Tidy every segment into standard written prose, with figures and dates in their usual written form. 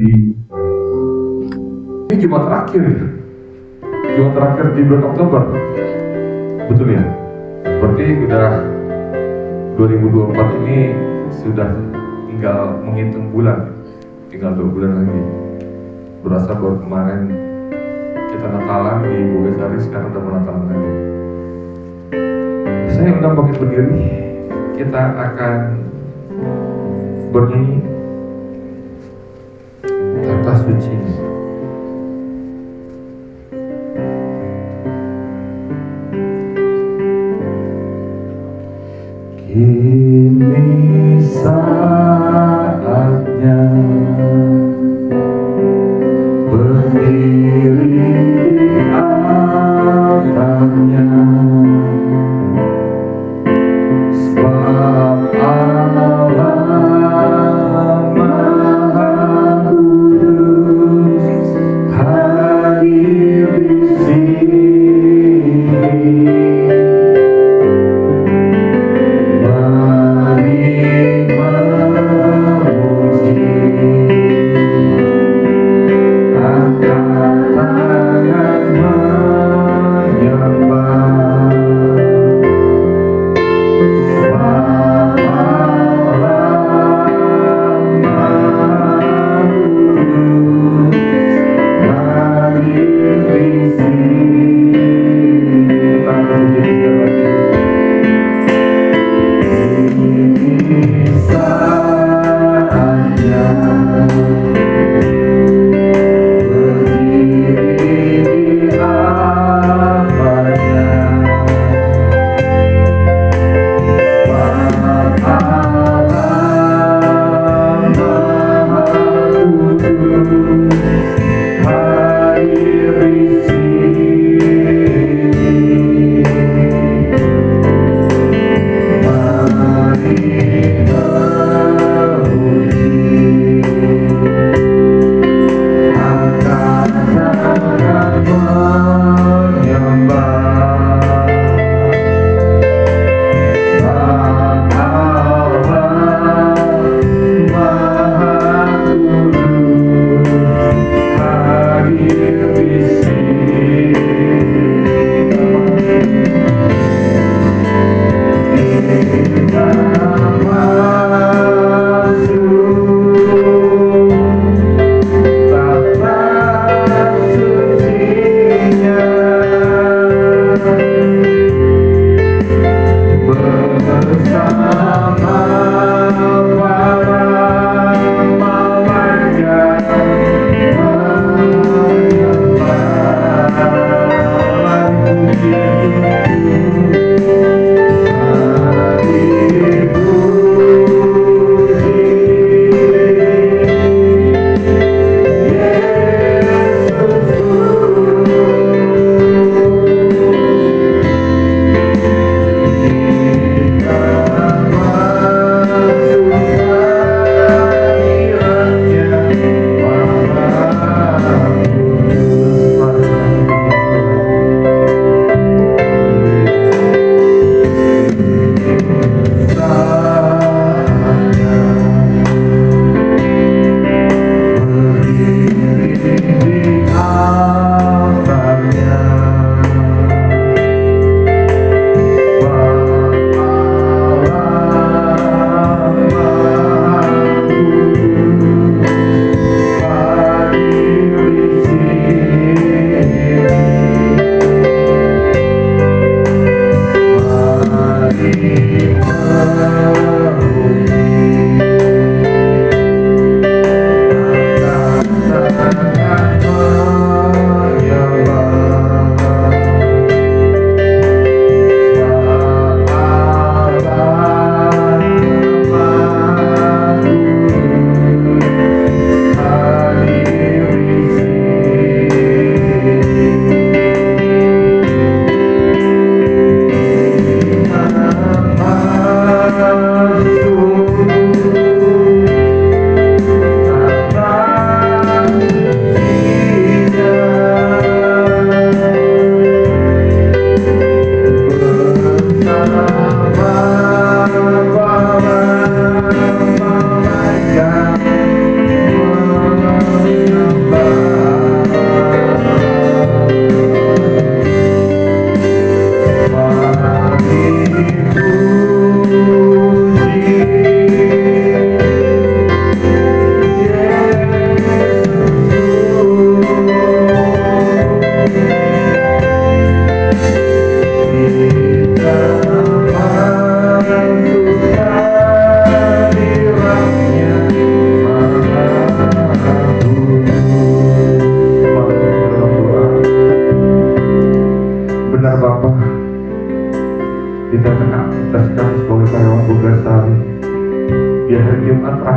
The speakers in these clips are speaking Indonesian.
ini Jumat terakhir ya, Jumat terakhir di bulan Oktober, betul ya? Berarti udah 2024 ini sudah tinggal menghitung bulan, tinggal 2 bulan lagi. Berasa baru kemarin kita Natalan di Bogasari, sekarang udah mau Natalan lagi. Saya undang bangkit berdiri, kita akan bernyanyi kata suci. Kini saatnya berdiri di altarnya, sebab Allah Maha Kudus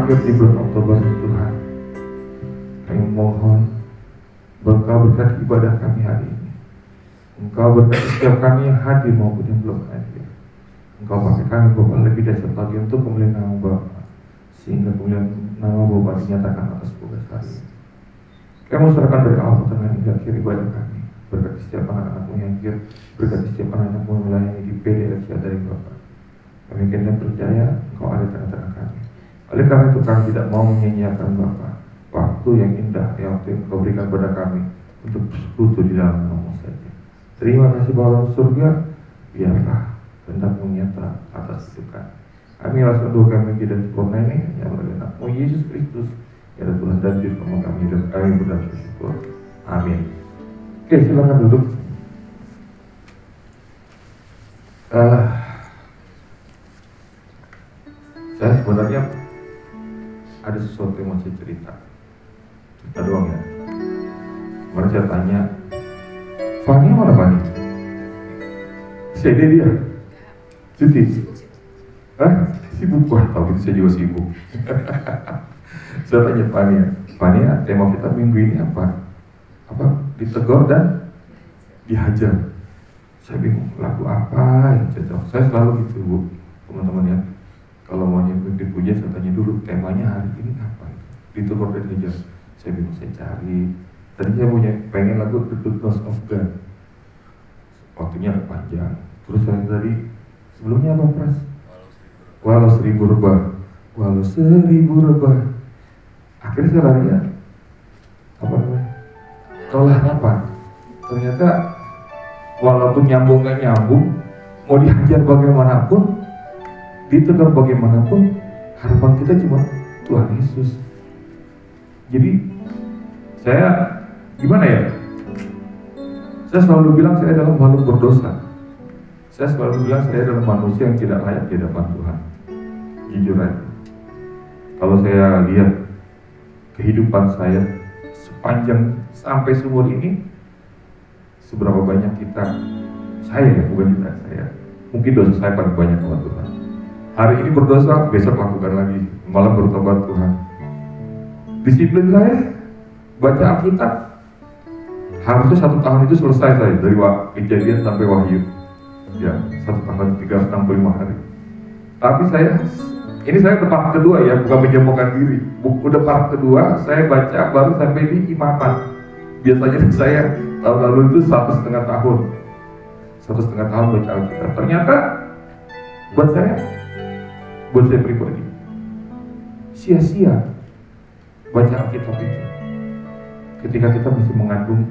terakhir di bulan Oktober Tuhan, kami mohon Engkau berkati ibadah kami hari ini. Engkau berkati setiap kami yang hadir maupun yang belum hadir. Engkau pakai kami Bapa lebih dari satu lagi untuk kemuliaan nama Bapa, sehingga kemuliaan nama Bapa dinyatakan atas tugas hari ini. Kami serahkan dari awal pertengahan hingga akhir ibadah kami. Berkati setiap anak-anakmu yang hadir, berkati setiap anak-anakmu yang melayani di PDLC dari Bapa. Kami kena percaya Engkau ada tengah-tengah kami. Oleh karena itu kami tidak mau menyanyiakan Bapa waktu yang indah yang Engkau berikan kepada kami untuk bersekutu di dalam nama saja. Terima kasih Bapa surga, biarlah kehendak-Mu nyata atas hidup kami. Kami rasa doa kami dan sempurna ini hanya melalui anak-Mu Yesus Kristus, ya Tuhan dan Juru Selamat kami, dan kami bersyukur. Amin. Oke, silakan duduk. Saya sebenarnya ada sesuatu yang mau saya cerita doang ya. Kemarin saya tanya, Fani mana Fani? Saya dia cuti. Sibuk, wah tahu gitu saya juga sibuk. Saya tanya Fani ya, tema kita minggu ini apa? Ditegur dan dihajar. Saya bingung lagu apa yang cocok. Saya selalu gitu Bu, teman-teman ya. Kalau mau nyebut dipuja, saya tanya dulu temanya hari ini apa. Ditegur dan dihajar. Saya bingung, saya cari. Tadi saya pengen lagu The Goodness of God. Waktunya panjang. Terus saya tadi sebelumnya apa Pras? Walau seribu rebah. Akhirnya saya lari ya. Apa namanya? Tolak apa? Ternyata walaupun nyambung gak nyambung, mau dihajar bagaimanapun, ditegur bagaimanapun, harapan kita cuma Tuhan Yesus. Jadi saya gimana ya? Saya selalu bilang saya adalah makhluk berdosa. Saya selalu bilang saya adalah manusia yang tidak layak di hadapan Tuhan. Jujur aja. Kalau saya lihat kehidupan saya sepanjang sampai seumur ini, seberapa banyak saya mungkin dosa saya paling banyak sama Tuhan. Hari ini berdosa, besok lakukan lagi, malah bertobat Tuhan. Disiplin saya baca Alkitab harusnya 1 tahun itu selesai saya dari Kejadian sampai Wahyu. Ya, 1 tahun 365 hari. Tapi saya udah part kedua ya, bukan menyombongkan diri. Buku udah part kedua, saya baca baru sampai di Imamat. Biasanya saya tahun lalu itu 1,5 tahun. 1,5 tahun baca Alkitab. Ternyata buat saya pribadi sia-sia baca Alkitab itu. Ketika kita masih mengandung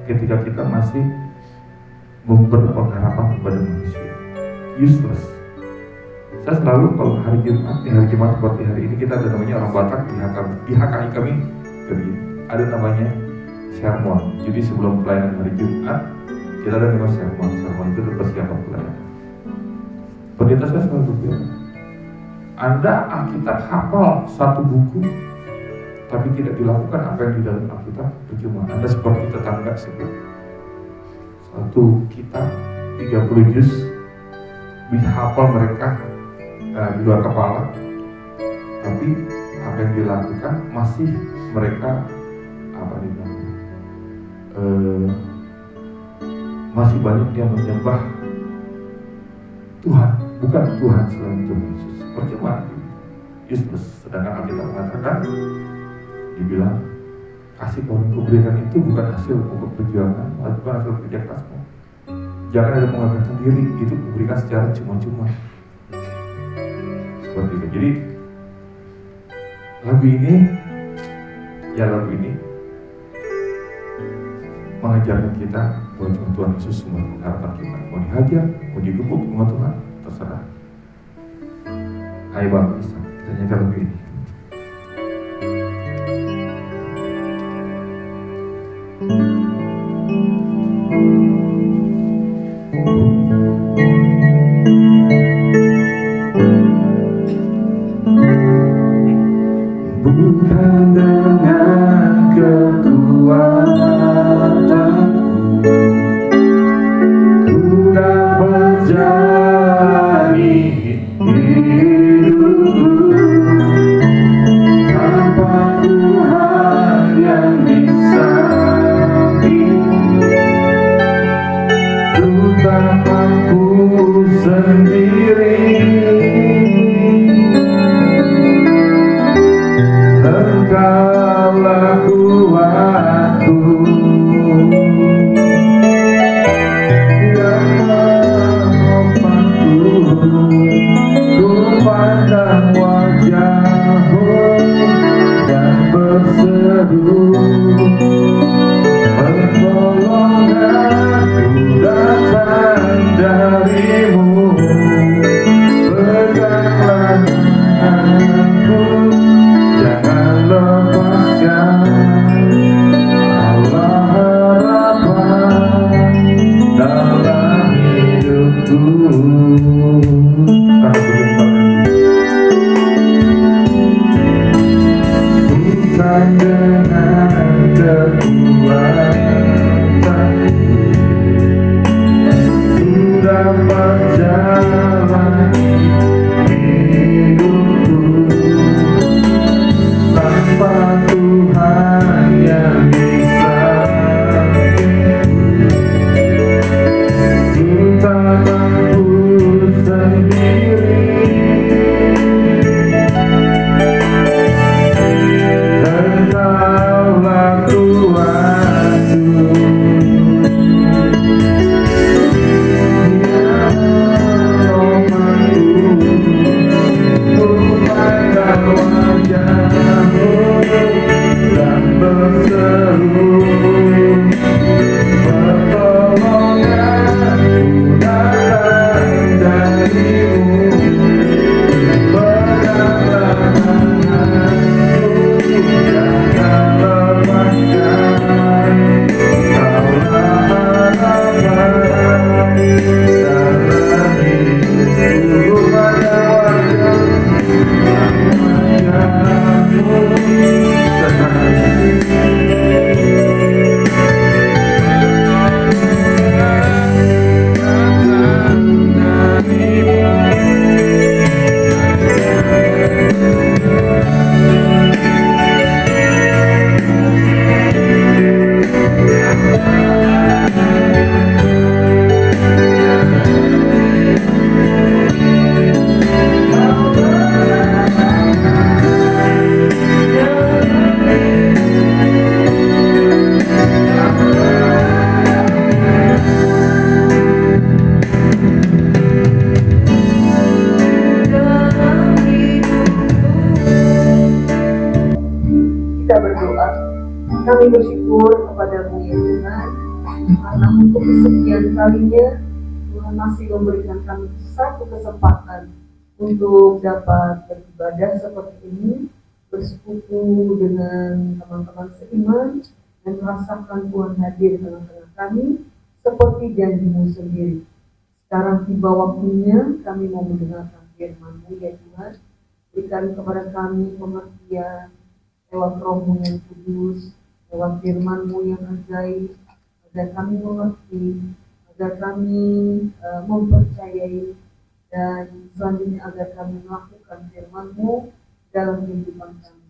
ketika kita masih berpengharapan kepada manusia, useless. Saya selalu kalau hari Jumat seperti hari ini, kita ada namanya orang Batak di HKI kami ada namanya sermon. Jadi sebelum pelayanan hari Jumat kita ada namanya sermon. Sermon itu persiapan pelayanan. Pendeta saya selalu bilang, Anda Alkitab hafal 1 buku tapi tidak dilakukan apa yang di dalam Alkitab, percuma. Anda seperti tetangga sebelah. 1 kitab 30 juz bisa hafal mereka di luar kepala, tapi apa yang dilakukan masih mereka masih banyak yang menyembah Tuhan, bukan Tuhan selain Tuhan Yesus. Percuma, useless. Sedangkan Alkitab mengatakan, dibilang kasih Tuhan kuberikan itu bukan hasil pokok perjuangan, bukan hasil kerja kerasmu. Jangan ada mengagapkan diri, itu kuberikan secara cuma-cuma. Seperti itu. Jadi lagu ini mengajarkan kita bahwa Tuhan Yesus sumber pengharapan kita. Mau dihajar, mau digubuk sama Tuhan, terserah. Ayo Bang, bisa kita nyanyikan lagu ini. Bukan dengan kekuatanku ku dapat jalani hidupku, dengan kekuatan dapat jalani hidupku tanpa Tuhan yang bisa. Ku tak mampu sendiri, Engkaulah kuatku. Kita berdoa, kami bersyukur kepadamu ya Tuhan, karena untuk kesekian kalinya Tuhan masih memberikan kami satu kesempatan untuk dapat beribadah seperti ini, bersekutu dengan teman-teman seiman, dan merasakan Tuhan hadir tengah-tengah kami seperti janjimu sendiri. Sekarang tiba waktunya kami mau mendengarkan firman-Mu ya Tuhan. Berikan kepada kami pengertian lewat Roh-Mu yang kudus, lewat firman-Mu yang ajaib, agar kami mengerti, agar kami mempercayai, dan selanjutnya agar kami melakukan firman-Mu dalam kehidupan kami.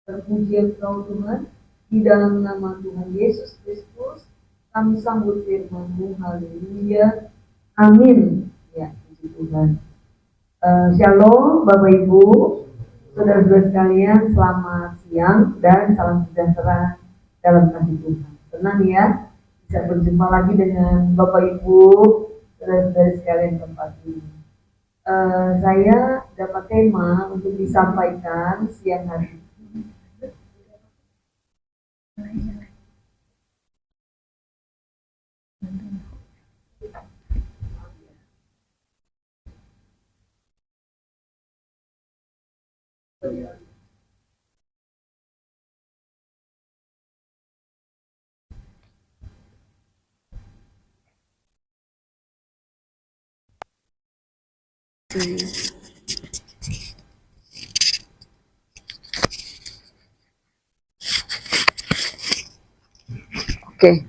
Terpuji Engkau Tuhan, di dalam nama Tuhan Yesus Kristus, kami sambut firman-Mu. Haleluya, amin. Ya, puji Tuhan. Shalom Bapak Ibu, saudara-saudara sekalian, selamat siang dan salam sejahtera dalam kasih Tuhan. Senang ya bisa berjumpa lagi dengan Bapak Ibu, saudara-saudara sekalian tempat ini. Saya dapat tema untuk disampaikan siang hari ini. Oke.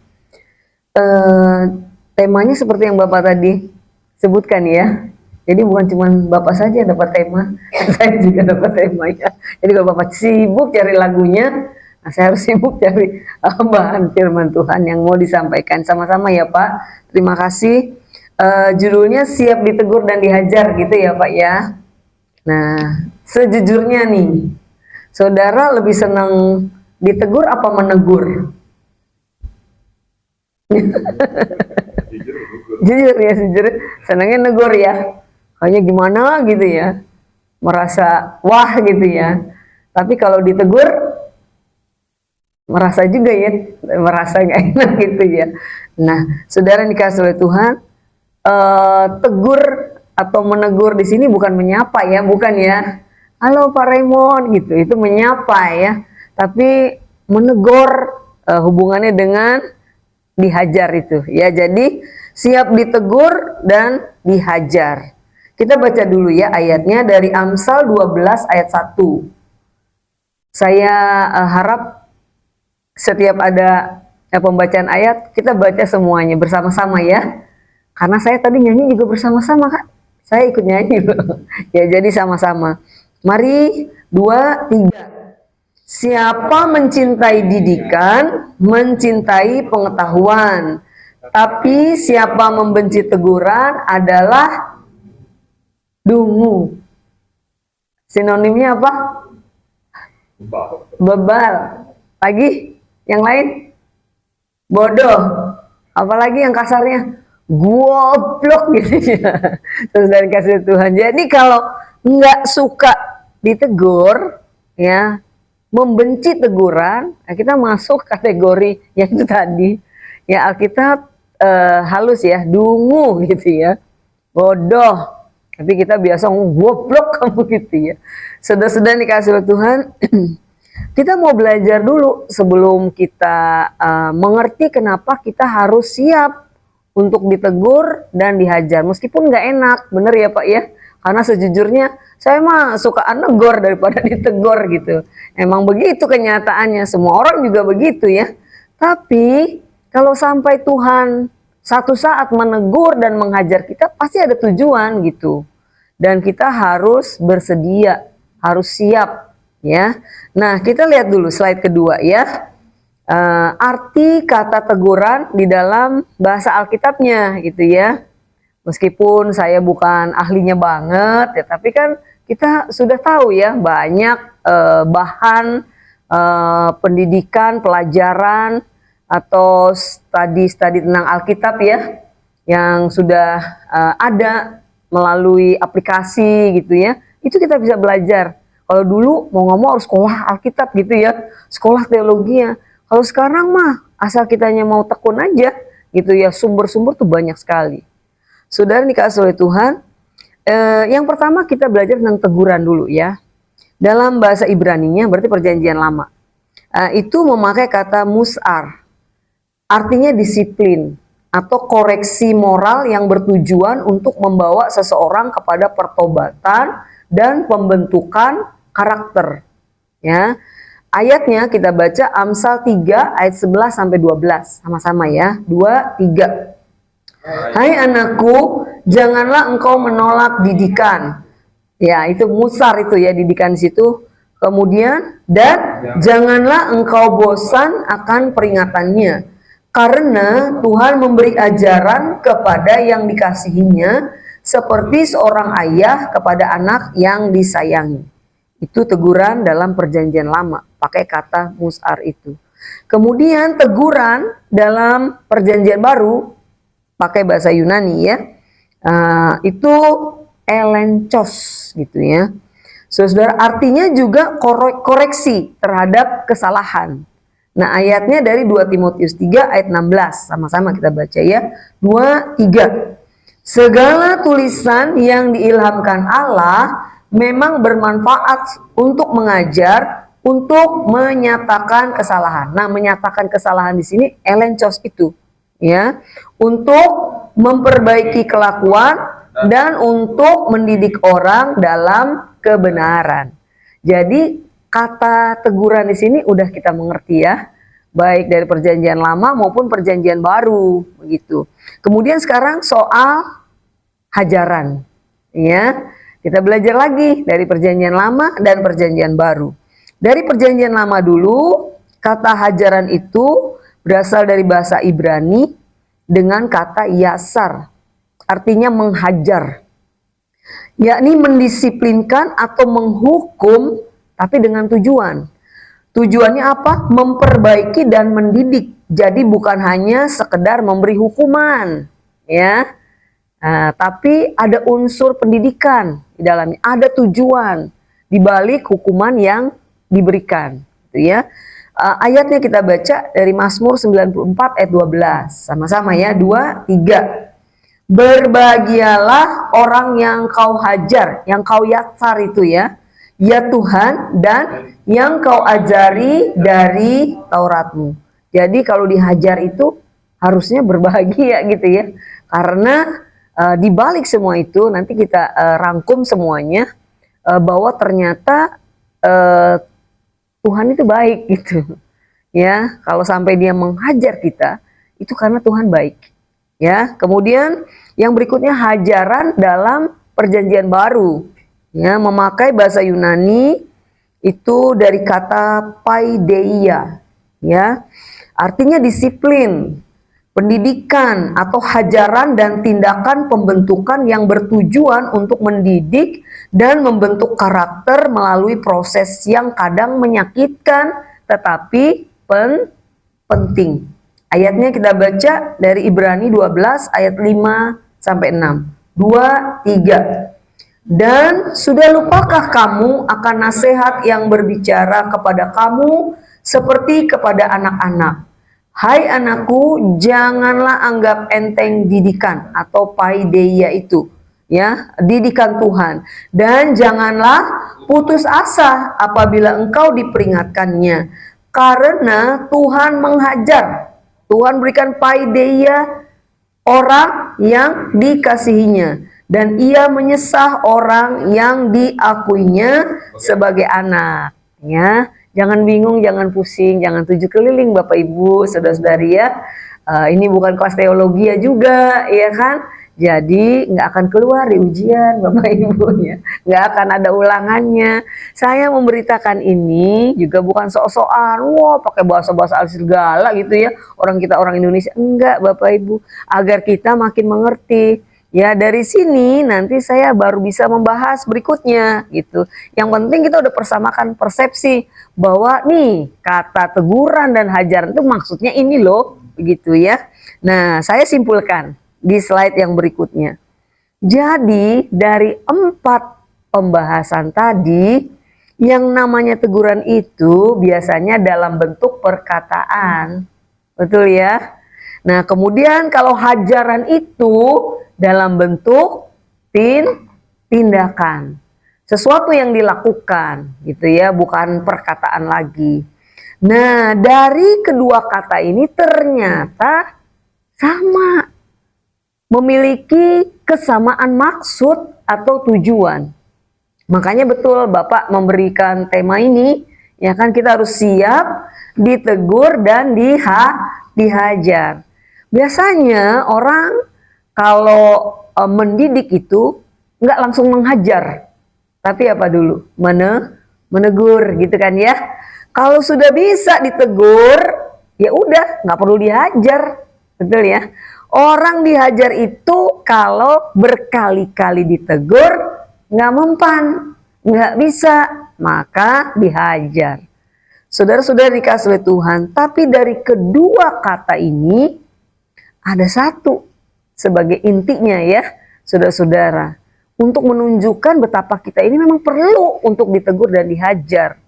Temanya seperti yang Bapak tadi sebutkan ya. Jadi bukan cuma Bapak saja yang dapat tema, saya juga dapat tema ya. Jadi kalau Bapak sibuk cari lagunya, nah saya harus sibuk cari bahan firman Tuhan yang mau disampaikan sama-sama ya Pak. Terima kasih. Judulnya siap ditegur dan dihajar gitu ya Pak ya. Nah, sejujurnya nih, saudara lebih senang ditegur apa menegur? Jujur ya, jujur senangnya negur ya. Kayaknya gimana gitu ya, merasa wah gitu ya. Tapi kalau ditegur merasa juga ya, merasa gak enak gitu ya. Nah, saudara dikasih oleh Tuhan, tegur atau menegur di sini bukan menyapa ya, bukan ya. Halo Pak Raymond gitu, itu menyapa ya. Tapi menegur hubungannya dengan dihajar itu ya. Jadi siap ditegur dan dihajar. Kita baca dulu ya ayatnya dari Amsal 12 ayat 1. Saya harap setiap ada pembacaan ayat kita baca semuanya bersama-sama ya. Karena saya tadi nyanyi juga bersama-sama Kak. Saya ikut nyanyi loh. Ya jadi sama-sama. Mari 2, 3. Siapa mencintai didikan, mencintai pengetahuan. Tapi siapa membenci teguran adalah dungu. Sinonimnya apa? Bebal. Lagi yang lain? Bodoh. Apalagi yang kasarnya? Goblok gitu ya. Terus dari kasih Tuhan. Jadi kalau nggak suka ditegur, ya, membenci teguran, nah kita masuk kategori yang itu tadi. Ya Alkitab halus ya, dungu gitu ya, bodoh. Tapi kita biasa ngomong goblok kamu gitu ya. Sudah-sudah dikasih oleh Tuhan, kita mau belajar dulu sebelum kita mengerti kenapa kita harus siap untuk ditegur dan dihajar. Meskipun nggak enak, bener ya Pak ya. Karena sejujurnya saya mah suka negor daripada ditegur gitu. Emang begitu kenyataannya, semua orang juga begitu ya. Tapi kalau sampai Tuhan satu saat menegur dan menghajar kita, pasti ada tujuan gitu. Dan kita harus bersedia, harus siap ya. Nah, kita lihat dulu slide kedua ya. Arti kata teguran di dalam bahasa Alkitabnya gitu ya. Meskipun saya bukan ahlinya banget ya, tapi kan kita sudah tahu ya banyak bahan pendidikan, pelajaran atau studi tentang Alkitab ya yang sudah ada melalui aplikasi gitu ya. Itu kita bisa belajar. Kalau dulu mau ngomong harus sekolah Alkitab gitu ya, sekolah teologi ya. Kalau sekarang mah asal kitanya mau tekun aja gitu ya, sumber-sumber tuh banyak sekali. Saudara dikasih oleh Tuhan, yang pertama kita belajar tentang teguran dulu ya. Dalam bahasa Ibraninya berarti perjanjian lama. Itu memakai kata mus'ar. Artinya disiplin atau koreksi moral yang bertujuan untuk membawa seseorang kepada pertobatan dan pembentukan karakter. Ya. Ayatnya kita baca Amsal 3 ayat 11 sampai 12. Sama-sama ya. 2, 3. Hai anakku, janganlah engkau menolak didikan. Ya, itu musar itu ya, didikan situ. Kemudian, dan janganlah engkau bosan akan peringatannya. Karena Tuhan memberi ajaran kepada yang dikasihinya, seperti seorang ayah kepada anak yang disayangi. Itu teguran dalam perjanjian lama, pakai kata musar itu. Kemudian teguran dalam perjanjian baru, pakai bahasa Yunani ya, itu elencos gitu ya. Saudara, artinya juga koreksi terhadap kesalahan. Nah ayatnya dari 2 Timotius 3 ayat 16, sama-sama kita baca ya. 2, 3. Segala tulisan yang diilhamkan Allah memang bermanfaat untuk mengajar, untuk menyatakan kesalahan. Nah menyatakan kesalahan di sini elencos itu ya, untuk memperbaiki kelakuan dan untuk mendidik orang dalam kebenaran. Jadi kata teguran di sini udah kita mengerti ya, baik dari perjanjian lama maupun perjanjian baru begitu. Kemudian sekarang soal hajaran ya. Kita belajar lagi dari perjanjian lama dan perjanjian baru. Dari perjanjian lama dulu, kata hajaran itu berasal dari bahasa Ibrani dengan kata yasar, artinya menghajar, yakni mendisiplinkan atau menghukum, tapi dengan tujuan. Tujuannya apa? Memperbaiki dan mendidik. Jadi bukan hanya sekedar memberi hukuman, ya. Nah, tapi ada unsur pendidikan di dalamnya, ada tujuan di balik hukuman yang diberikan, gitu ya. Ayatnya kita baca dari Mazmur 94 ayat 12. Sama-sama ya, 2, 3. Berbahagialah orang yang kau hajar, yang kau yatsar itu ya. Ya Tuhan, dan yang kau ajari dari Tauratmu. Jadi kalau dihajar itu harusnya berbahagia gitu ya. Karena di balik semua itu nanti kita rangkum semuanya bahwa ternyata Tuhan itu baik gitu. Ya, kalau sampai dia menghajar kita, itu karena Tuhan baik. Ya, kemudian yang berikutnya hajaran dalam perjanjian baru. Ya, memakai bahasa Yunani itu dari kata paideia. Ya, artinya disiplin, pendidikan atau hajaran dan tindakan pembentukan yang bertujuan untuk mendidik dan membentuk karakter melalui proses yang kadang menyakitkan tetapi penting. Ayatnya kita baca dari Ibrani 12 ayat 5 sampai 6. 2, 3. Dan sudah lupakah kamu akan nasihat yang berbicara kepada kamu seperti kepada anak-anak? Hai anakku, janganlah anggap enteng didikan atau paideia itu, ya, didikan Tuhan. Dan janganlah putus asa apabila engkau diperingatkannya, karena Tuhan menghajar. Tuhan berikan paideia orang yang dikasihinya, dan ia menyesah orang yang diakuinya sebagai anak. Ya, jangan bingung, jangan pusing, jangan tujuh keliling Bapak Ibu, saudara-saudari ya. Ini bukan kelas teologi ya juga, ya kan? Jadi nggak akan keluar di ujian Bapak Ibu ya, nggak akan ada ulangannya. Saya memberitakan ini juga bukan sok-sokan, wah pakai bahasa-bahasa asing segala gitu ya. Orang kita orang Indonesia, enggak Bapak Ibu, agar kita makin mengerti. Ya dari sini nanti saya baru bisa membahas berikutnya gitu. Yang penting kita udah persamakan persepsi bahwa nih kata teguran dan hajaran itu maksudnya ini loh, begitu ya. Nah saya simpulkan di slide yang berikutnya. Jadi dari 4 pembahasan tadi, yang namanya teguran itu biasanya dalam bentuk perkataan, betul ya. Nah kemudian kalau hajaran itu dalam bentuk tindakan, sesuatu yang dilakukan gitu ya, bukan perkataan lagi. Nah dari kedua kata ini ternyata sama, memiliki kesamaan maksud atau tujuan. Makanya betul Bapak memberikan tema ini, ya kan, kita harus siap ditegur dan dihajar. Biasanya orang kalau mendidik itu nggak langsung menghajar, tapi apa dulu? Menegur gitu kan ya. Kalau sudah bisa ditegur, ya udah nggak perlu dihajar, betul ya. Orang dihajar itu kalau berkali-kali ditegur nggak mempan, nggak bisa, maka dihajar. Saudara-saudara dikasih oleh Tuhan, tapi dari kedua kata ini ada satu sebagai intinya ya, saudara-saudara, untuk menunjukkan betapa kita ini memang perlu untuk ditegur dan dihajar.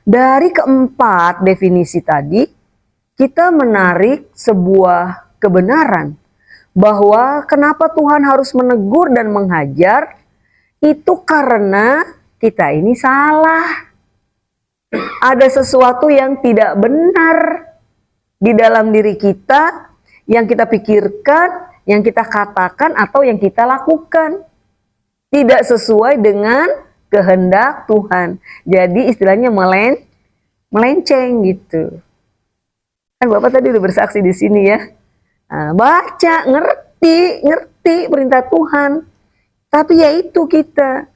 Dari keempat definisi tadi, kita menarik sebuah kebenaran bahwa kenapa Tuhan harus menegur dan menghajar, itu karena kita ini salah. Ada sesuatu yang tidak benar di dalam diri kita, yang kita pikirkan, yang kita katakan atau yang kita lakukan tidak sesuai dengan kehendak Tuhan. Jadi istilahnya melenceng gitu. Kan Bapak tadi udah bersaksi di sini ya. Nah, baca, ngerti perintah Tuhan. Tapi ya itu kita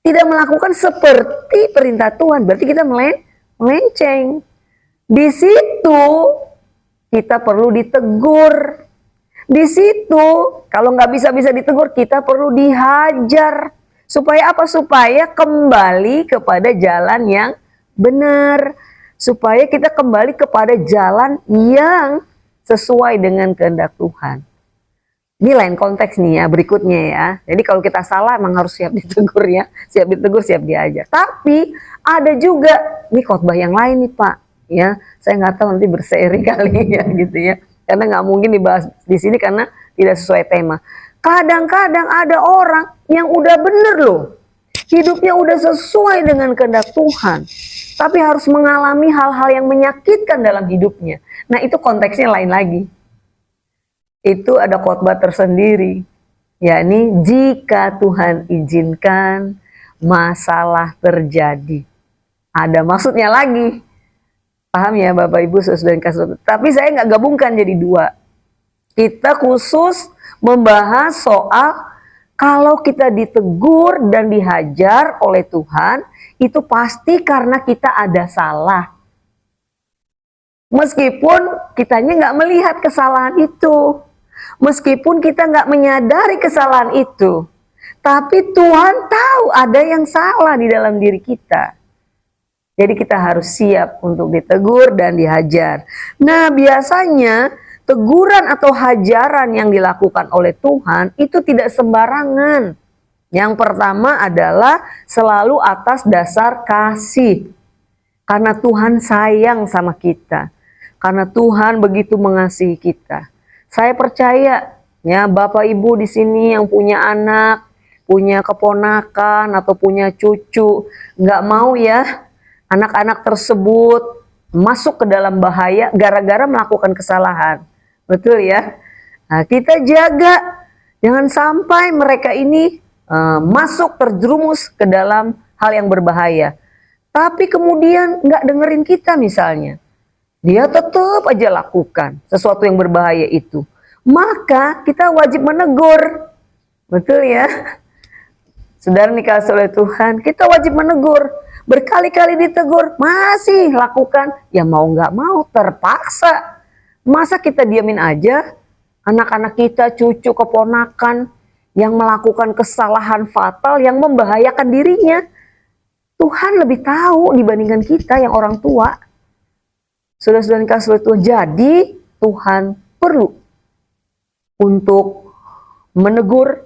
tidak melakukan seperti perintah Tuhan, berarti kita melenceng. Di situ kita perlu ditegur. Di situ kalau nggak bisa ditegur, kita perlu dihajar. Supaya apa? Supaya kembali kepada jalan yang benar. Supaya kita kembali kepada jalan yang sesuai dengan kehendak Tuhan. Ini lain konteks nih ya, berikutnya ya. Jadi kalau kita salah emang harus siap ditegur ya. Siap ditegur, siap diajar. Tapi ada juga, ini khotbah yang lain nih Pak. Ya, saya nggak tahu nanti berseri kali ya gitu ya. Karena nggak mungkin dibahas di sini karena tidak sesuai tema. Kadang-kadang ada orang yang udah bener loh. Hidupnya udah sesuai dengan kehendak Tuhan. Tapi harus mengalami hal-hal yang menyakitkan dalam hidupnya. Nah itu konteksnya lain lagi. Itu ada khotbah tersendiri. Yakni jika Tuhan izinkan masalah terjadi. ada maksudnya lagi. Paham ya Bapak Ibu saudara kasih. Tapi saya nggak gabungkan jadi dua. Kita khusus membahas soal kalau kita ditegur dan dihajar oleh Tuhan, itu pasti karena kita ada salah. Meskipun kitanya nggak melihat kesalahan itu, meskipun kita nggak menyadari kesalahan itu, tapi Tuhan tahu ada yang salah di dalam diri kita. Jadi kita harus siap untuk ditegur dan dihajar. Nah, biasanya teguran atau hajaran yang dilakukan oleh Tuhan itu tidak sembarangan. Yang pertama adalah selalu atas dasar kasih. Karena Tuhan sayang sama kita. Karena Tuhan begitu mengasihi kita. Saya percaya ya Bapak Ibu di sini yang punya anak, punya keponakan atau punya cucu, nggak mau ya anak-anak tersebut masuk ke dalam bahaya gara-gara melakukan kesalahan. Betul ya? Nah, kita jaga jangan sampai mereka ini masuk terjerumus ke dalam hal yang berbahaya. Tapi kemudian nggak dengerin kita misalnya. Dia tetap aja lakukan sesuatu yang berbahaya itu. Maka kita wajib menegur. Betul ya? Saudara dikasihi oleh Tuhan, kita wajib menegur. Berkali-kali ditegur, masih lakukan. Ya mau nggak mau, terpaksa. Masa kita diamin aja? Anak-anak kita, cucu, keponakan yang melakukan kesalahan fatal yang membahayakan dirinya. Tuhan lebih tahu dibandingkan kita yang orang tua. Saudara-saudara dikasihi oleh Tuhan, jadi Tuhan perlu untuk menegur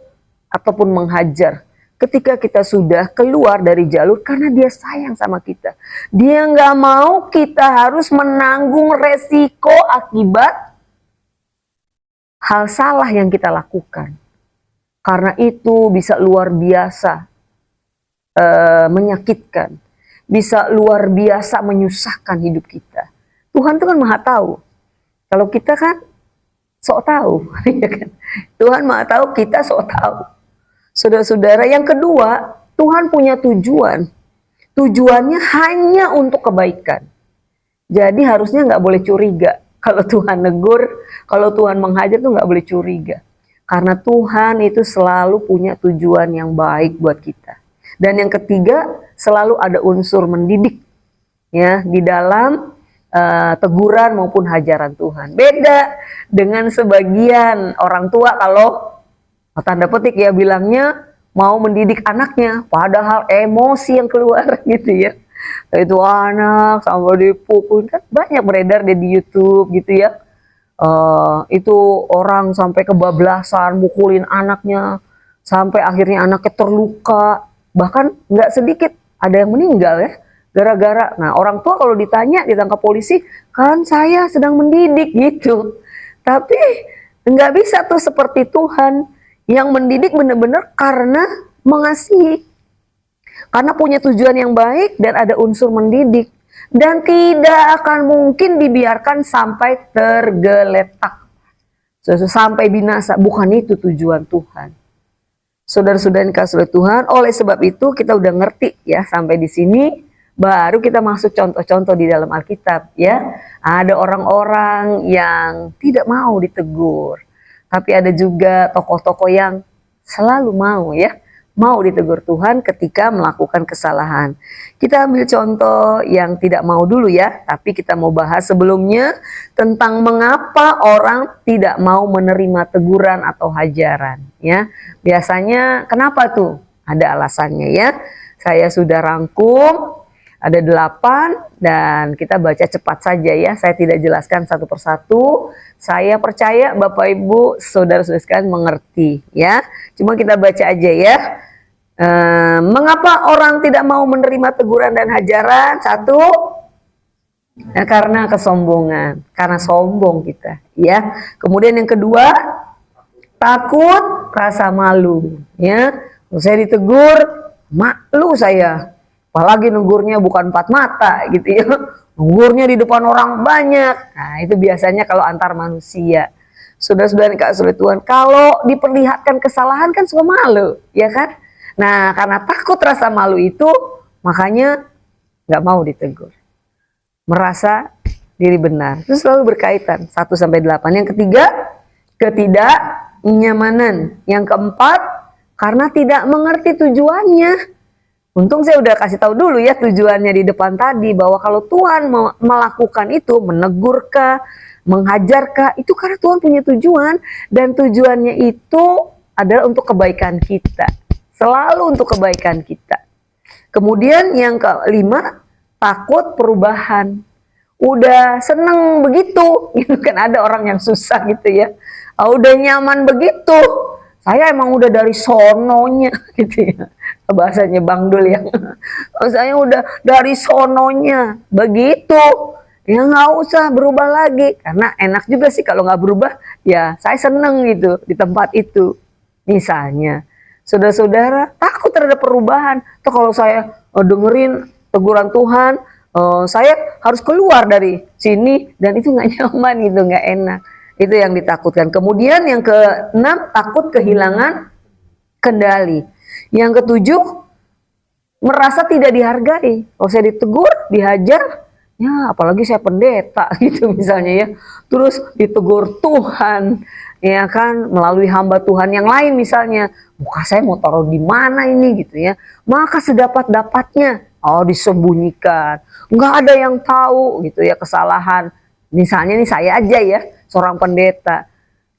ataupun menghajar ketika kita sudah keluar dari jalur karena dia sayang sama kita. Dia nggak mau kita harus menanggung resiko akibat hal salah yang kita lakukan. Karena itu bisa luar biasa menyakitkan, bisa luar biasa menyusahkan hidup kita. Tuhan itu kan maha tahu. Kalau kita kan sok tahu. Tuhan maha tahu, kita sok tahu. Saudara-saudara, yang kedua, Tuhan punya tujuan. Tujuannya hanya untuk kebaikan. Jadi harusnya nggak boleh curiga. Kalau Tuhan negur, kalau Tuhan menghajar tuh nggak boleh curiga. Karena Tuhan itu selalu punya tujuan yang baik buat kita. Dan yang ketiga, selalu ada unsur mendidik ya di dalam teguran maupun hajaran Tuhan. Beda dengan sebagian orang tua kalau tanda petik ya bilangnya mau mendidik anaknya, padahal emosi yang keluar gitu ya. Itu anak sampai dipukul, kan banyak beredar di YouTube gitu ya. Itu orang sampai kebablasan mukulin anaknya sampai akhirnya anaknya terluka, bahkan nggak sedikit ada yang meninggal ya gara-gara. Nah, orang tua kalau ditanya ditangkap polisi, kan saya sedang mendidik gitu. Tapi nggak bisa tuh seperti Tuhan yang mendidik benar-benar karena mengasihi, karena punya tujuan yang baik dan ada unsur mendidik, dan tidak akan mungkin dibiarkan sampai tergeletak, sampai binasa. Bukan itu tujuan Tuhan. Saudara-saudara yang dikasihi oleh Tuhan, oleh sebab itu kita udah ngerti ya sampai di sini. Baru kita masuk contoh-contoh di dalam Alkitab ya. Ada orang-orang yang tidak mau ditegur. Tapi ada juga tokoh-tokoh yang selalu mau ya. Mau ditegur Tuhan ketika melakukan kesalahan. Kita ambil contoh yang tidak mau dulu ya. Tapi kita mau bahas sebelumnya tentang mengapa orang tidak mau menerima teguran atau hajaran ya. Biasanya kenapa tuh? Ada alasannya ya. Saya sudah rangkum. Ada 8 dan kita baca cepat saja ya. Saya tidak jelaskan satu persatu. Saya percaya Bapak Ibu saudara-saudara sekalian mengerti ya. Cuma kita baca aja ya. Mengapa orang tidak mau menerima teguran dan hajaran? Satu, ya, karena kesombongan, karena sombong kita ya. Kemudian yang kedua, takut, rasa malu ya. Saya ditegur, malu saya. Apalagi negurnya bukan 4 mata gitu ya. Negurnya di depan orang banyak. Nah, itu biasanya kalau antar manusia. Saudara-saudara dikasihi oleh Tuhan, kalau diperlihatkan kesalahan kan suka malu, ya kan? Nah, karena takut rasa malu itu, makanya nggak mau ditegur. Merasa diri benar. Itu selalu berkaitan 1-8. Yang ketiga, ketidaknyamanan. Yang keempat, karena tidak mengerti tujuannya. Untung saya udah kasih tahu dulu ya tujuannya di depan tadi, bahwa kalau Tuhan melakukan itu, menegurkah, menghajarkah, itu karena Tuhan punya tujuan, dan tujuannya itu adalah untuk kebaikan kita. Selalu untuk kebaikan kita. Kemudian yang kelima, takut perubahan. Udah seneng begitu, gitu kan, ada orang yang susah gitu ya. Udah nyaman begitu, saya emang udah dari sononya gitu ya. Bahasanya Bang Dul ya. Saya udah dari sononya begitu. Ya nggak usah berubah lagi, karena enak juga sih kalau nggak berubah. Ya saya seneng gitu di tempat itu. Misalnya, saudara-saudara takut terhadap perubahan. Tuh kalau saya dengerin teguran Tuhan, saya harus keluar dari sini, dan itu nggak nyaman gitu, nggak enak. Itu yang ditakutkan. Kemudian yang keenam, takut kehilangan kendali. Yang ketujuh, merasa tidak dihargai. Kalau saya ditegur, dihajar, ya apalagi saya pendeta gitu misalnya ya. Terus ditegur Tuhan, ya kan, melalui hamba Tuhan yang lain misalnya. Muka saya mau taruh di mana ini gitu ya. Maka sedapat-dapatnya, disembunyikan. Nggak ada yang tahu gitu ya kesalahan. Misalnya nih saya aja ya, seorang pendeta.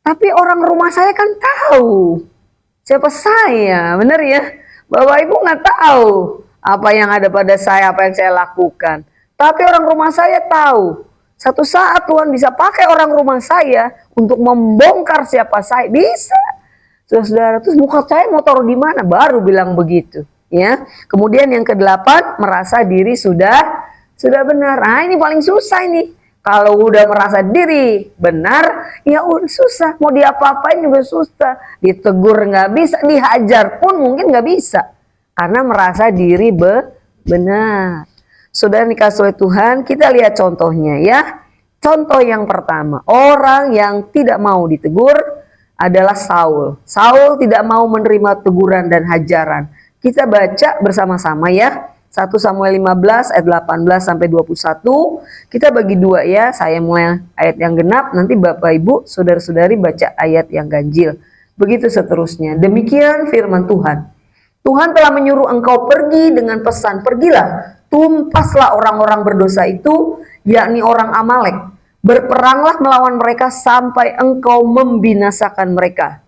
Tapi orang rumah saya kan tahu siapa saya, bener ya? Bapak Ibu nggak tahu apa yang ada pada saya, apa yang saya lakukan. Tapi orang rumah saya tahu. Satu saat Tuhan bisa pakai orang rumah saya untuk membongkar siapa saya, bisa. Saudara, terus muka saya mau taruh di mana? Baru bilang begitu, ya. Kemudian yang kedelapan, merasa diri sudah benar. Nah, ini paling susah ini. Kalau udah merasa diri benar, ya udah susah. Mau diapa-apain juga susah. Ditegur nggak bisa, dihajar pun mungkin nggak bisa. Karena merasa diri benar. Saudara dikasih oleh Tuhan, kita lihat contohnya ya. Contoh yang pertama, orang yang tidak mau ditegur adalah Saul. Saul tidak mau menerima teguran dan hajaran. Kita baca bersama-sama ya. 1 Samuel 15 ayat 18 sampai 21. Kita bagi dua ya. Saya mulai ayat yang genap, nanti Bapak Ibu, saudara-saudari baca ayat yang ganjil. Begitu seterusnya. Demikian firman Tuhan. Tuhan telah menyuruh engkau pergi dengan pesan, pergilah, tumpaslah orang-orang berdosa itu, yakni orang Amalek. Berperanglah melawan mereka sampai engkau membinasakan mereka.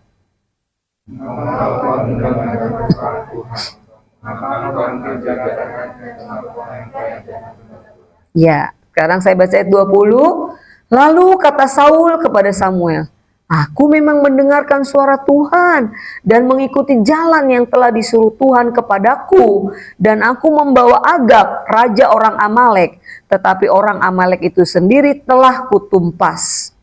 Ya, sekarang saya baca ayat 20. Lalu kata Saul kepada Samuel, aku memang mendengarkan suara Tuhan dan mengikuti jalan yang telah disuruh Tuhan kepadaku, dan aku membawa Agag, raja orang Amalek, tetapi orang Amalek itu sendiri telah kutumpas.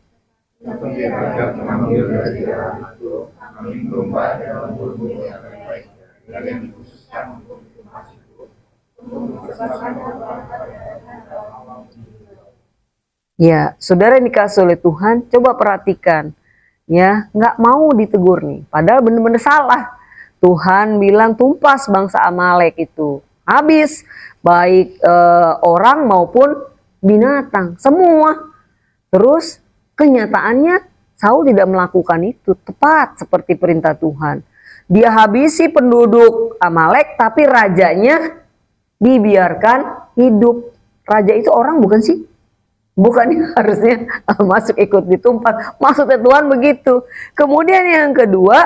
Ya, saudara yang dikasih oleh Tuhan, coba perhatikan. Ya, nggak mau ditegur nih, padahal benar-benar salah. Tuhan bilang tumpas bangsa Amalek itu, habis, baik orang maupun binatang, semua. Terus kenyataannya Saul tidak melakukan itu tepat seperti perintah Tuhan. Dia habisi penduduk Amalek, tapi rajanya dibiarkan hidup. Raja itu orang bukan sih? Bukannya harusnya masuk ikut ditumpas. Maksudnya Tuhan begitu. Kemudian yang kedua,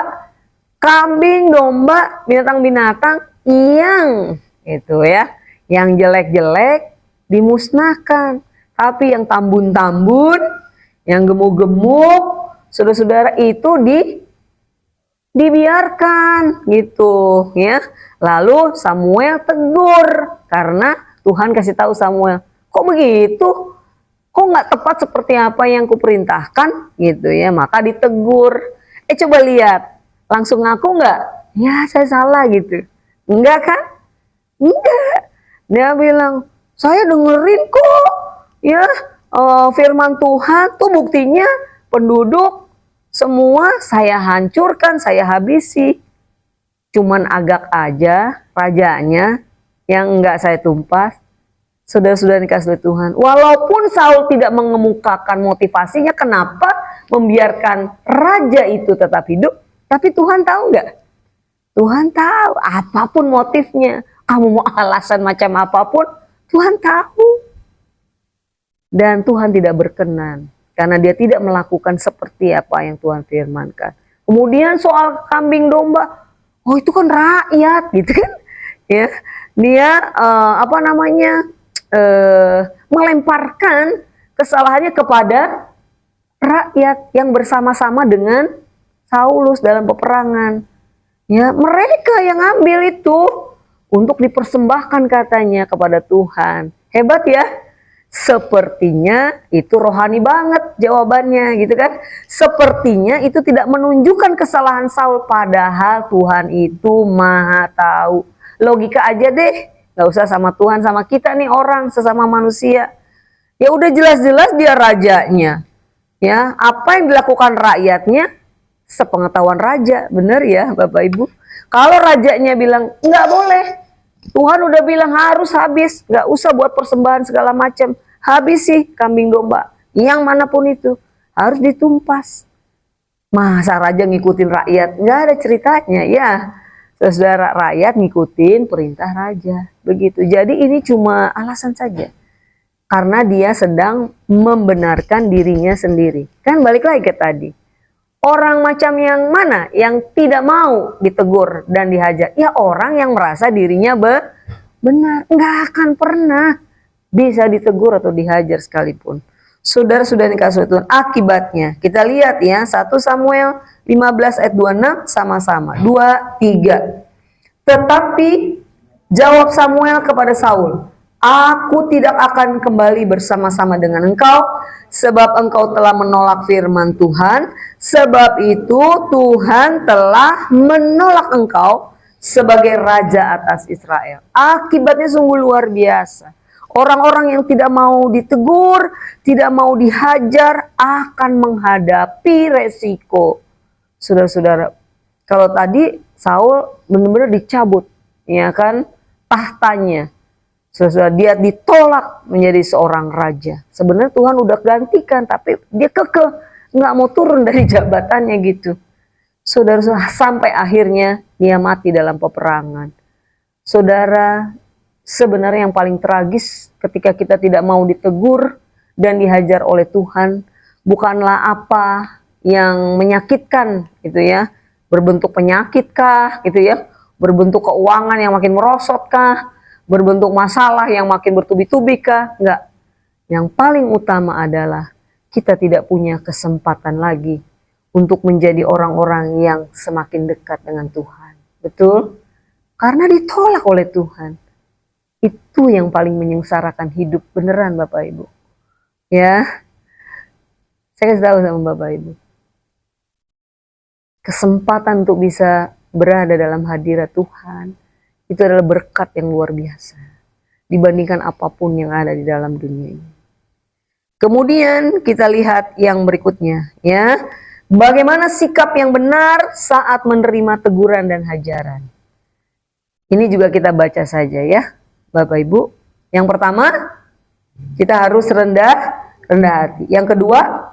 kambing, domba, binatang-binatang yang itu ya, yang jelek-jelek dimusnahkan. Tapi yang tambun-tambun, yang gemuk-gemuk, saudara-saudara itu dibiarkan gitu ya. Lalu Samuel tegur karena Tuhan kasih tahu Samuel, kok begitu? Kok nggak tepat seperti apa yang kuperintahkan gitu ya, maka ditegur. Coba lihat, langsung ngaku nggak? Ya saya salah gitu. Enggak kan? Enggak. Dia bilang, saya dengerin kok ya firman Tuhan tuh, buktinya penduduk semua saya hancurkan, saya habisi. Cuman Agag aja, rajanya yang enggak saya tumpas. Saudara-saudara yang dikasihi Tuhan, walaupun Saul tidak mengemukakan motivasinya kenapa membiarkan raja itu tetap hidup, tapi Tuhan tahu nggak? Tuhan tahu apapun motifnya, kamu mau alasan macam apapun, Tuhan tahu. Dan Tuhan tidak berkenan, karena dia tidak melakukan seperti apa yang Tuhan firmankan. Kemudian soal kambing domba, oh itu kan rakyat gitu kan, ya dia melemparkan kesalahannya kepada rakyat yang bersama-sama dengan Saulus dalam peperangan. Ya, mereka yang ambil itu untuk dipersembahkan katanya kepada Tuhan. Hebat ya? Sepertinya itu rohani banget jawabannya gitu kan. Sepertinya itu tidak menunjukkan kesalahan Saul, padahal Tuhan itu maha tahu. Logika aja deh, gak usah sama Tuhan, sama kita nih orang sesama manusia. Ya udah jelas-jelas dia rajanya. Ya, apa yang dilakukan rakyatnya sepengetahuan raja, bener ya Bapak Ibu. Kalau rajanya bilang nggak boleh, Tuhan udah bilang harus habis, nggak usah buat persembahan segala macam, habis sih kambing domba, yang manapun itu harus ditumpas. Masa raja ngikutin rakyat? Nggak ada ceritanya ya. Saudara, rakyat ngikutin perintah raja, begitu. Jadi ini cuma alasan saja, karena dia sedang membenarkan dirinya sendiri. Kan balik lagi ke tadi, orang macam yang mana yang tidak mau ditegur dan dihajar? Ya orang yang merasa dirinya benar, nggak akan pernah bisa ditegur atau dihajar sekalipun. Saudara-saudara yang dikasihi Tuhan, akibatnya kita lihat ya, 1 Samuel 15 ayat 26 sama-sama, 2, 3. Tetapi jawab Samuel kepada Saul, aku tidak akan kembali bersama-sama dengan engkau, sebab engkau telah menolak firman Tuhan. Sebab itu Tuhan telah menolak engkau sebagai raja atas Israel. Akibatnya sungguh luar biasa. Orang-orang yang tidak mau ditegur, tidak mau dihajar, akan menghadapi resiko. Saudara-saudara, kalau tadi Saul benar-benar dicabut, ya kan, tahtanya. Saudara, dia ditolak menjadi seorang raja. Sebenarnya Tuhan udah gantikan, tapi dia kekeh, nggak mau turun dari jabatannya gitu. Saudara-saudara, sampai akhirnya dia mati dalam peperangan. Saudara, sebenarnya yang paling tragis ketika kita tidak mau ditegur dan dihajar oleh Tuhan, bukanlah apa yang menyakitkan gitu ya, berbentuk penyakit kah gitu ya, berbentuk keuangan yang makin merosot kah, berbentuk masalah yang makin bertubi-tubi kah? Enggak. Yang paling utama adalah kita tidak punya kesempatan lagi untuk menjadi orang-orang yang semakin dekat dengan Tuhan. Betul? Karena ditolak oleh Tuhan. Itu yang paling menyengsarakan hidup beneran Bapak Ibu. Ya. Saya kasih tahu sama Bapak Ibu. Kesempatan untuk bisa berada dalam hadirat Tuhan itu adalah berkat yang luar biasa dibandingkan apapun yang ada di dalam dunia ini. Kemudian kita lihat yang berikutnya ya. Bagaimana sikap yang benar saat menerima teguran dan hajaran. Ini juga kita baca saja ya Bapak Ibu. Yang pertama, kita harus rendah hati. Yang kedua,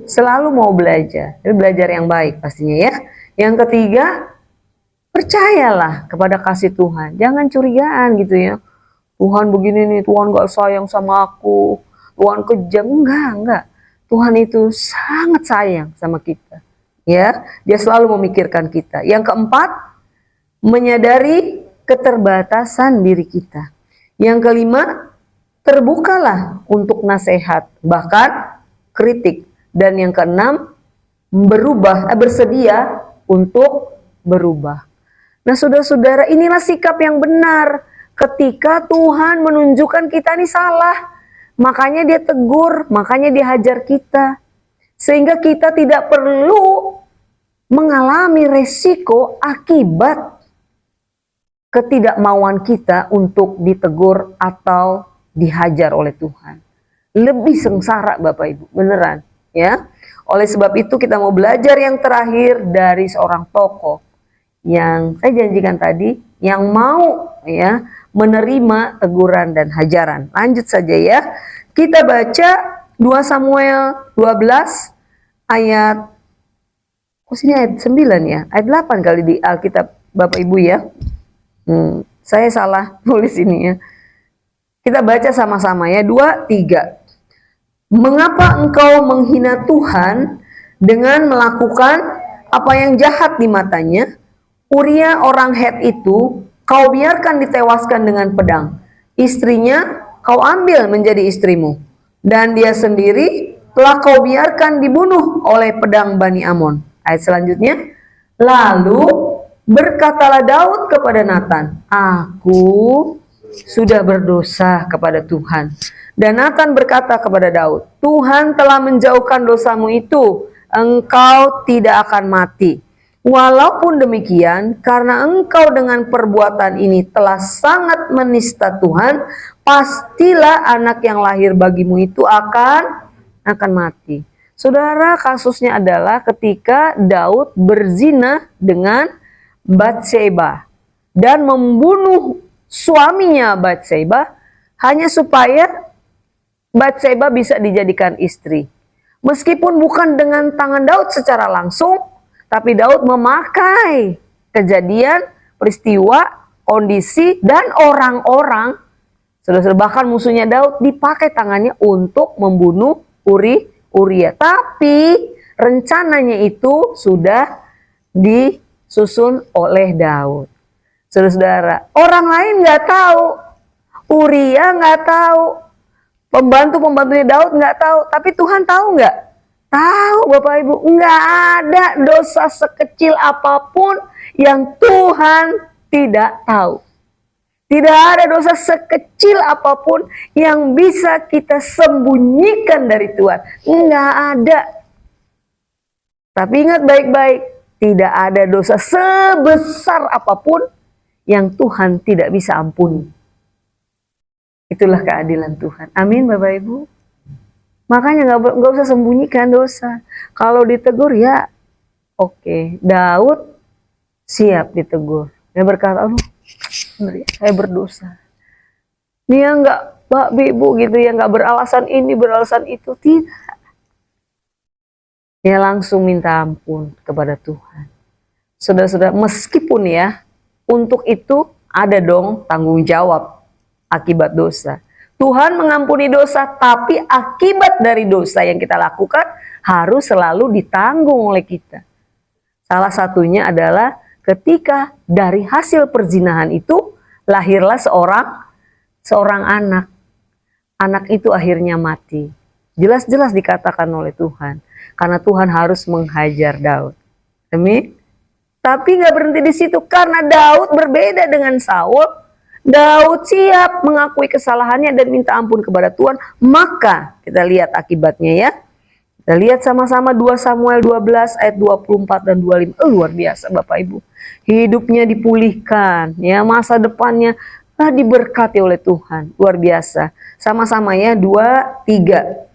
selalu mau belajar. Jadi belajar yang baik pastinya ya. Yang ketiga, percayalah kepada kasih Tuhan. Jangan curigaan gitu ya. Tuhan begini nih, Tuhan gak sayang sama aku. Tuhan kejam. Enggak. Tuhan itu sangat sayang sama kita. Ya, dia selalu memikirkan kita. Yang keempat, menyadari keterbatasan diri kita. Yang kelima, terbukalah untuk nasihat, bahkan kritik. Dan yang keenam, bersedia untuk berubah. Nah saudara-saudara, inilah sikap yang benar ketika Tuhan menunjukkan kita ini salah. Makanya dia tegur, makanya dia hajar kita. Sehingga kita tidak perlu mengalami resiko akibat ketidakmauan kita untuk ditegur atau dihajar oleh Tuhan. Lebih sengsara Bapak Ibu, beneran ya. Oleh sebab itu kita mau belajar yang terakhir dari seorang tokoh yang saya janjikan tadi, yang mau ya menerima teguran dan hajaran. Lanjut saja ya. Kita baca 2 Samuel 12 ayat sini ayat 9 ya. Ayat 8 kali di Alkitab Bapak Ibu ya. Saya salah tulis ini ya. Kita baca sama-sama ya. 2, 3. Mengapa engkau menghina Tuhan dengan melakukan apa yang jahat di matanya? Uria orang Het itu kau biarkan ditewaskan dengan pedang. Istrinya kau ambil menjadi istrimu. Dan dia sendiri telah kau biarkan dibunuh oleh pedang Bani Amon. Ayat selanjutnya. Lalu berkatalah Daud kepada Nathan, aku sudah berdosa kepada Tuhan. Dan Nathan berkata kepada Daud, Tuhan telah menjauhkan dosamu itu, engkau tidak akan mati. Walaupun demikian, karena engkau dengan perbuatan ini telah sangat menista Tuhan, pastilah anak yang lahir bagimu itu akan mati. Saudara, kasusnya adalah ketika Daud berzina dengan Batseba dan membunuh suaminya Batseba hanya supaya Batseba bisa dijadikan istri. Meskipun bukan dengan tangan Daud secara langsung, tapi Daud memakai kejadian, peristiwa, kondisi, dan orang-orang. Bahkan musuhnya Daud dipakai tangannya untuk membunuh Uria. Tapi rencananya itu sudah disusun oleh Daud. Saudara-saudara, orang lain nggak tahu. Uria nggak tahu. Pembantu-pembantunya Daud nggak tahu. Tapi Tuhan tahu nggak? Tahu Bapak Ibu, nggak ada dosa sekecil apapun yang Tuhan tidak tahu. Tidak ada dosa sekecil apapun yang bisa kita sembunyikan dari Tuhan. Nggak ada. Tapi ingat baik-baik, tidak ada dosa sebesar apapun yang Tuhan tidak bisa ampuni. Itulah keadilan Tuhan. Amin Bapak Ibu. Makanya nggak usah sembunyikan dosa. Kalau ditegur ya oke. Daud siap ditegur. Dia berkata, aduh saya berdosa. Dia nggak Bapak Ibu gitu ya, nggak beralasan ini beralasan itu, tidak. Dia langsung minta ampun kepada Tuhan. Saudara-saudara, meskipun ya untuk itu ada dong tanggung jawab akibat dosa. Tuhan mengampuni dosa, tapi akibat dari dosa yang kita lakukan harus selalu ditanggung oleh kita. Salah satunya adalah ketika dari hasil perzinahan itu lahirlah seorang anak. Anak itu akhirnya mati. Jelas-jelas dikatakan oleh Tuhan. Karena Tuhan harus menghajar Daud. Amin. Tapi gak berhenti di situ. Karena Daud berbeda dengan Saul. Daud siap mengakui kesalahannya dan minta ampun kepada Tuhan. Maka kita lihat akibatnya ya. Kita lihat sama-sama 2 Samuel 12 ayat 24 dan 25. Luar biasa Bapak Ibu. Hidupnya dipulihkan. Ya, masa depannya diberkati oleh Tuhan. Luar biasa. Sama-sama ya 2, 3.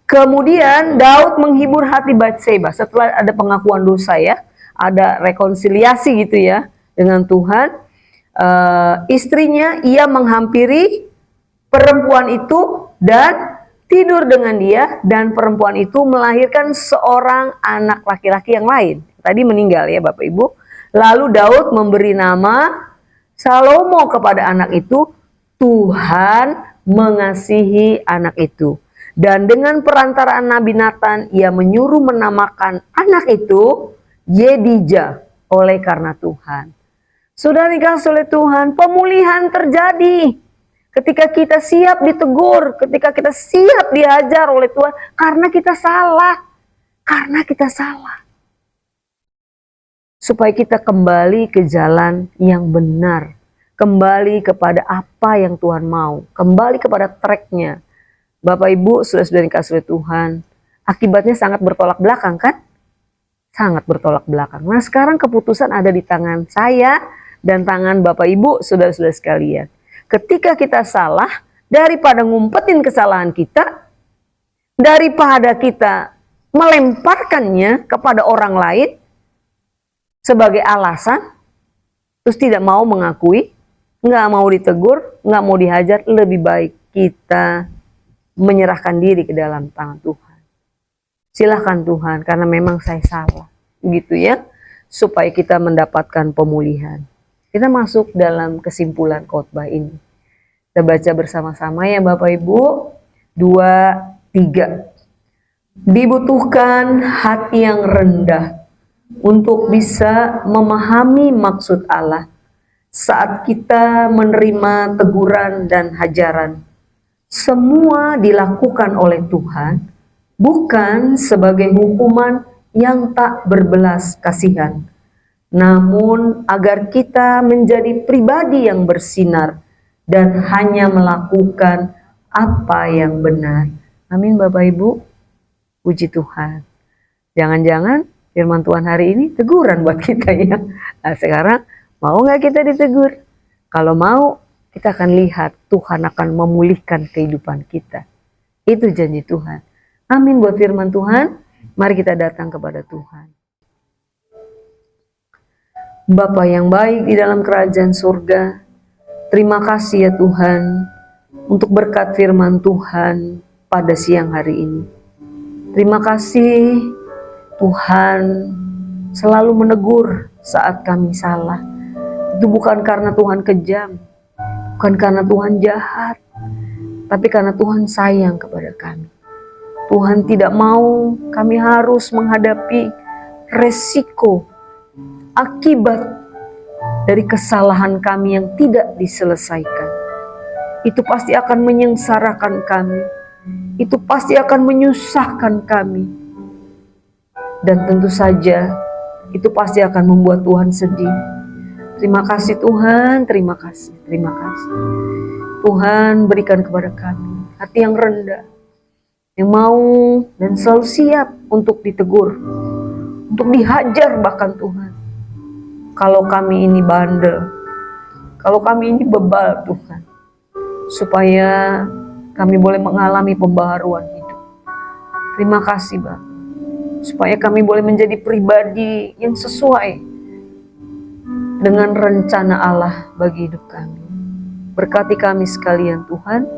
Kemudian Daud menghibur hati Batseba. Setelah ada pengakuan dosa ya. Ada rekonsiliasi gitu ya dengan Tuhan. Istrinya ia menghampiri perempuan itu dan tidur dengan dia, dan perempuan itu melahirkan seorang anak laki-laki yang lain. Tadi meninggal ya Bapak Ibu. Lalu Daud memberi nama Salomo kepada anak itu. Tuhan mengasihi anak itu, dan dengan perantaraan Nabi Nathan ia menyuruh menamakan anak itu Yedija oleh karena Tuhan. Sudah dikasih oleh Tuhan, pemulihan terjadi ketika kita siap ditegur, ketika kita siap diajar oleh Tuhan, karena kita salah. Karena kita salah. Supaya kita kembali ke jalan yang benar. Kembali kepada apa yang Tuhan mau. Kembali kepada tracknya. Bapak Ibu, sudah dikasih oleh Tuhan, akibatnya sangat bertolak belakang kan? Sangat bertolak belakang. Nah sekarang keputusan ada di tangan saya dan tangan Bapak Ibu, saudara-saudara sekalian. Ketika kita salah, daripada ngumpetin kesalahan kita, daripada kita melemparkannya kepada orang lain sebagai alasan, terus tidak mau mengakui, nggak mau ditegur, nggak mau dihajar, lebih baik kita menyerahkan diri ke dalam tangan Tuhan. Silahkan Tuhan, karena memang saya salah, gitu ya, supaya kita mendapatkan pemulihan. Kita masuk dalam kesimpulan khotbah ini. Kita baca bersama-sama ya Bapak Ibu. 2, 3. Dibutuhkan hati yang rendah untuk bisa memahami maksud Allah saat kita menerima teguran dan hajaran. Semua dilakukan oleh Tuhan, bukan sebagai hukuman yang tak berbelas kasihan, namun agar kita menjadi pribadi yang bersinar dan hanya melakukan apa yang benar. Amin Bapak Ibu. Puji Tuhan. Jangan-jangan firman Tuhan hari ini teguran buat kita ya. Nah sekarang mau nggak kita ditegur? Kalau mau, kita akan lihat Tuhan akan memulihkan kehidupan kita. Itu janji Tuhan. Amin buat firman Tuhan. Mari kita datang kepada Tuhan. Bapa yang baik di dalam kerajaan surga, terima kasih ya Tuhan untuk berkat firman Tuhan pada siang hari ini. Terima kasih Tuhan selalu menegur saat kami salah. Itu bukan karena Tuhan kejam, bukan karena Tuhan jahat, tapi karena Tuhan sayang kepada kami. Tuhan tidak mau kami harus menghadapi resiko akibat dari kesalahan kami yang tidak diselesaikan. Itu pasti akan menyengsarakan kami. Itu pasti akan menyusahkan kami. Dan tentu saja itu pasti akan membuat Tuhan sedih. Terima kasih Tuhan, terima kasih, terima kasih. Tuhan berikan kepada kami hati yang rendah, yang mau dan selalu siap untuk ditegur, untuk dihajar bahkan Tuhan. Kalau kami ini bandel, kalau kami ini bebal Tuhan, supaya kami boleh mengalami pembaharuan hidup. Terima kasih Bapa, supaya kami boleh menjadi pribadi yang sesuai dengan rencana Allah bagi hidup kami. Berkati kami sekalian Tuhan,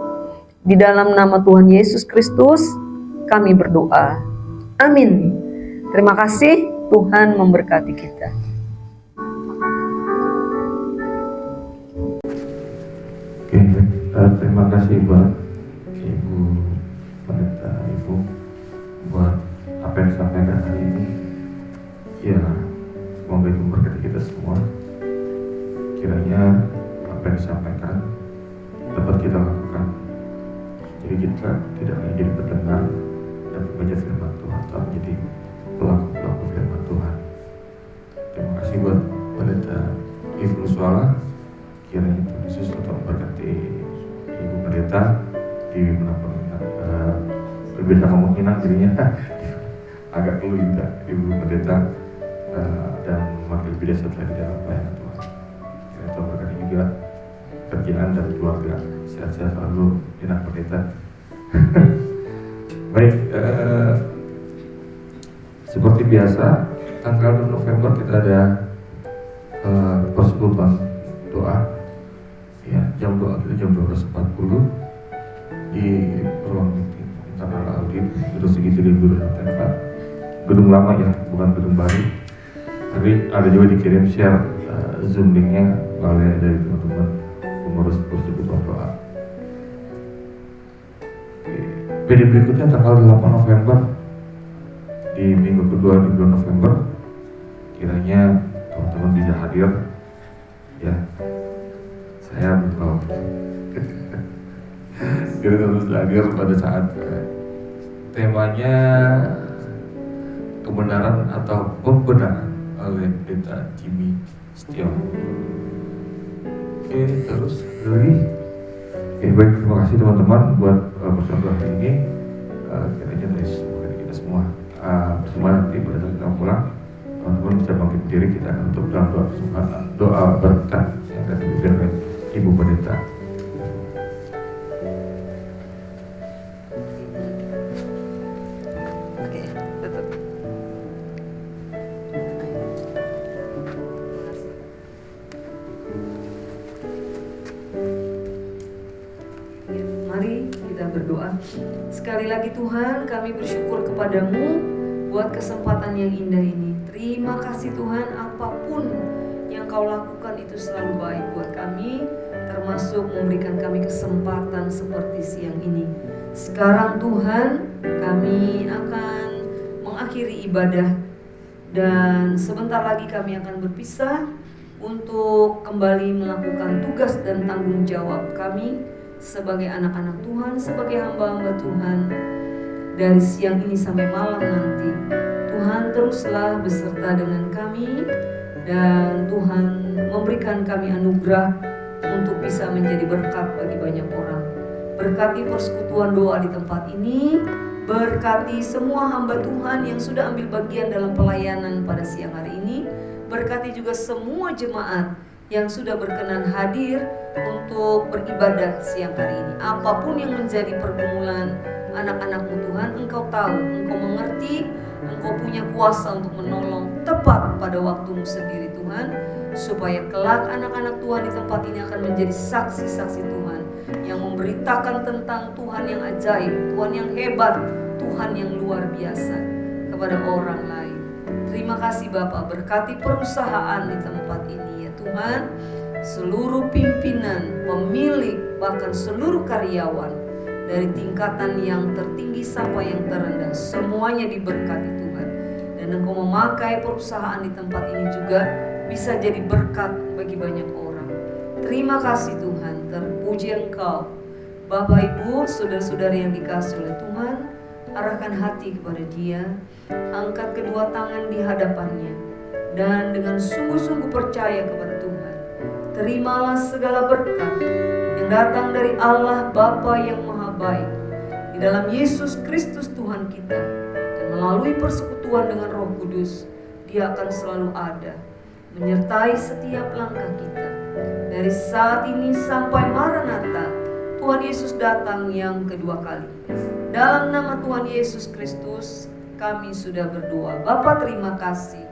di dalam nama Tuhan Yesus Kristus kami berdoa. Amin. Terima kasih, Tuhan memberkati kita. Oke, terima kasih buat Ibu Pendeta Ibu buat apa yang disampaikan hari ini. Ya, semoga itu memberkati kita semua. Kiranya apa yang disampaikan dapat kita lakukan. Jadi kita tidak hanya jadi pendengar dan pembaca firman Tuhan, tapi menjadi pelaku-pelaku firman Tuhan. Terima kasih buat Pendeta Ibu Suala. Kiranya Tuhan Yesus tetap memberkati Ibu Pendeta di manapun berbeda kemungkinan dirinya agak keluh juga Ibu Pendeta dan makin lebih dahsyat lagi dalam pelayanan Tuhan. Kiranya Tuhan berkati juga kerjaan dan keluarga, sehat-sehat selalu Ibu Pendeta. Baik, seperti biasa tanggal 2 November kita ada persekutuan doa. Ya, jam 12.40 di ruang meeting internal audit gedung segitiga Guru Tempat, gedung lama ya, bukan gedung baru. Tapi ada juga dikirim share Zoom linknya oleh dari teman-teman pengurus persekutuan doa. PD berikutnya tanggal 8 November di minggu kedua di bulan November. Kiranya teman-teman bisa hadir ya. Saya berdoa kita terus hadir pada saat temanya kebenaran atau pembenaran oleh Pendeta Jimmy Stion. Oke, terus lagi. Oke, baik, terima kasih teman-teman buat pertemuan hari ini. Kiranya dari kita semua bersama nanti pada saat kita pulang, teman-teman bisa bangkit berdiri, kita akan tutup dalam doa berkat yang akan diberikan oleh Ibu Pendeta. Oke, tutup. Sekali lagi Tuhan, kami bersyukur kepadamu buat kesempatan yang indah ini. Terima kasih Tuhan, apapun yang kau lakukan itu selalu baik buat kami, termasuk memberikan kami kesempatan seperti siang ini. Sekarang Tuhan, kami akan mengakhiri ibadah dan sebentar lagi kami akan berpisah untuk kembali melakukan tugas dan tanggung jawab kami sebagai anak-anak Tuhan, sebagai hamba-hamba Tuhan dari siang ini sampai malam nanti. Tuhan teruslah beserta dengan kami dan Tuhan memberikan kami anugerah untuk bisa menjadi berkat bagi banyak orang. Berkati persekutuan doa di tempat ini, berkati semua hamba Tuhan yang sudah ambil bagian dalam pelayanan pada siang hari ini. Berkati juga semua jemaat yang sudah berkenan hadir untuk beribadah siang hari ini. Apapun yang menjadi pergumulan anak-anak-Mu Tuhan, Engkau tahu, Engkau mengerti, Engkau punya kuasa untuk menolong tepat pada waktu-Mu sendiri Tuhan, supaya kelak anak-anak Tuhan di tempat ini akan menjadi saksi-saksi Tuhan yang memberitakan tentang Tuhan yang ajaib, Tuhan yang hebat, Tuhan yang luar biasa kepada orang lain. Terima kasih Bapak, berkati perusahaan di tempat ini ya Tuhan, seluruh pimpinan, pemilik, bahkan seluruh karyawan, dari tingkatan yang tertinggi sampai yang terendah, semuanya diberkati Tuhan. Dan Engkau memakai perusahaan di tempat ini juga bisa jadi berkat bagi banyak orang. Terima kasih Tuhan, terpuji Engkau. Bapak Ibu, saudara-saudari yang dikasihi oleh Tuhan, arahkan hati kepada Dia, angkat kedua tangan di hadapannya, dan dengan sungguh-sungguh percaya kepada Tuhan. Terimalah segala berkat yang datang dari Allah Bapa yang Maha Baik, di dalam Yesus Kristus Tuhan kita, dan melalui persekutuan dengan Roh Kudus, Dia akan selalu ada, menyertai setiap langkah kita. Dari saat ini sampai Maranatha, Tuhan Yesus datang yang kedua kali. Dalam nama Tuhan Yesus Kristus, kami sudah berdoa. Bapa, terima kasih.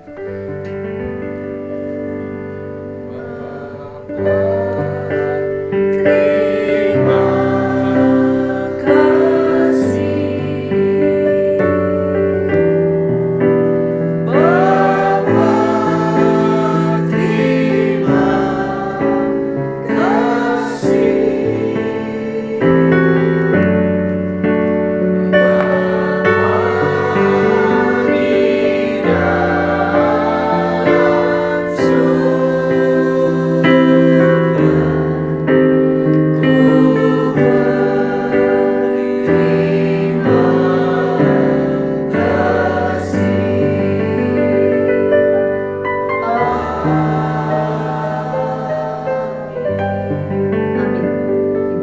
Amin.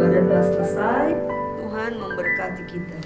Ibadah telah selesai. Tuhan memberkati kita.